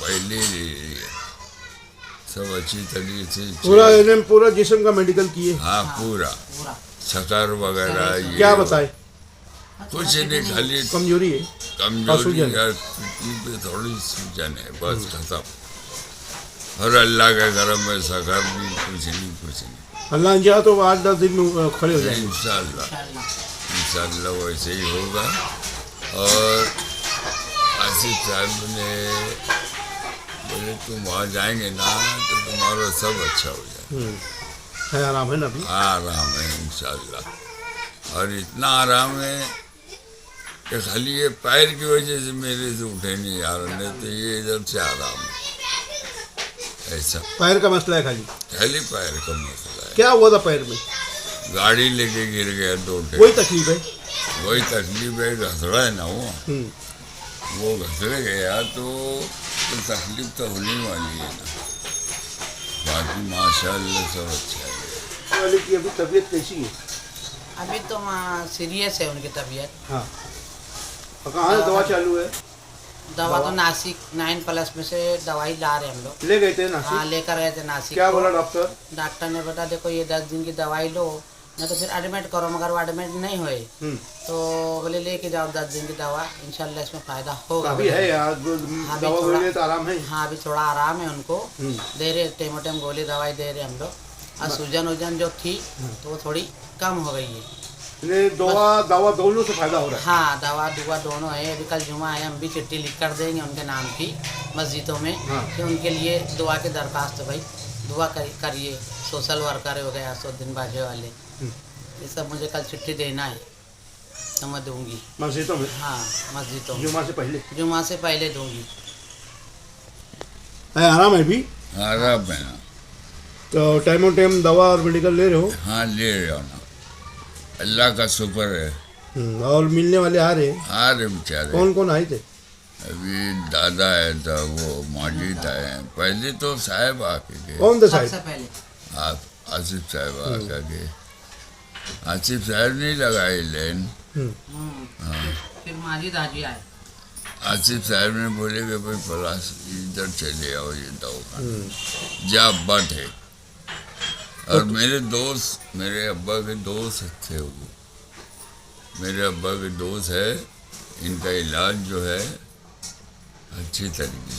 पहले ले लिया, सब अच्छी तरीके से पूरा इन्हें पूरा जिस्म का मेडिकल किए? हाँ पूरा, शक्कर वगैरह ये क्या बताए? कुछ नहीं, खाली कमजोरी है, कमजोरी सूजन। या किडनी पे थोड़ी सूजन है, बस खत्म। और अल्लाह के करम में शक्कर भी कुछ नहीं। अल्लाह ने चाहा तो 8-10 दिन में खड़े हो जाएंगे इंशाल्लाह वैसे ही होगा। और आसिफ साहब ने बोले तुम वहाँ जाएंगे ना तो तुम्हारा सब अच्छा हो जाए। है आराम है ना अभी? आराम है इंशाल्लाह, और इतना आराम है कि खाली ये पैर की वजह से मेरे से उठे नहीं यार, नहीं तो ये इधर से आराम है। ऐसा पैर का मसला है खाली? खाली पैर का मसला है। क्या हुआ था पैर में? गाड़ी लेके गिर गया 2 वही तकलीफ है? वही तकलीफ है, घसड़ा है ना वो घसड़ गया तो तकलीफ तो होने वाली है ना। बाकी माशाल्लाह सब अच्छा है। वाले की अभी तबीयत कैसी है? अभी तो सीरियस है उनकी तबीयत। हाँ, कहाँ से दवा चालू है? दवा तो नासिक 9+ में से दवाई ला रहे हम लोग। ले गए थे नासिक? हाँ, लेकर गए थे नासिक। क्या बोला डॉक्टर? डॉक्टर ने बता देखो ये 10 दिन की दवाई लो, नहीं तो फिर एडमिट करो, मगर वो एडमिट नहीं हुए तो बोले लेके जाओ 10 दिन की दवा, इंशाल्लाह इसमें फ़ायदा होगा। अभी है यार दवा गोली तो आराम है? हाँ, अभी थोड़ा आराम है उनको, दे रहे टेम गोली दवाई दे रहे हम लोग। और सूजन जो थी तो वो थोड़ी कम हो गई है। दवा दोनों से फायदा हो रहा है? हाँ, दवा दुआ दोनों है। अभी कल जुमा है, हम भी चिट्ठी लिख कर देंगे उनके नाम की मस्जिदों में कि उनके लिए दुआ की दरख्वास्त, भाई दुआ करिए। सोशल वर्कर हो गया, 100 दिन बाजे वाले, ये सब मुझे कल चिट्ठी देना है तो मैं दूंगी मस्जिदों में? हाँ, मस्जिदों में जुमा से पहले दूंगी। आराम है भी? आराम है ना। तो टाइम दवा और मेडिकल ले रहे हो? हाँ ले रहे हो ना, अल्लाह का शुक्र है। और मिलने वाले आ रहे? आ रहे बेचारे। कौन आए थे? अभी दादा है तो वो माजिद आए, पहले तो साहब आके गए। कौन थे साहब? सबसे पहले आसिफ साहब आके गए। आसिफ साहब नहीं लगाए लेन। फिर माजिद हाजी आए। आसिफ साहब ने बोले कि भाई पलास इधर चले आओ, ये दवाखाना जा अब्बा थे। और मेरे दोस्त, मेरे अब्बा के दोस्त थे वो, मेरे अब्बा के दोस्त है, इनका इलाज जो है अच्छी तरीके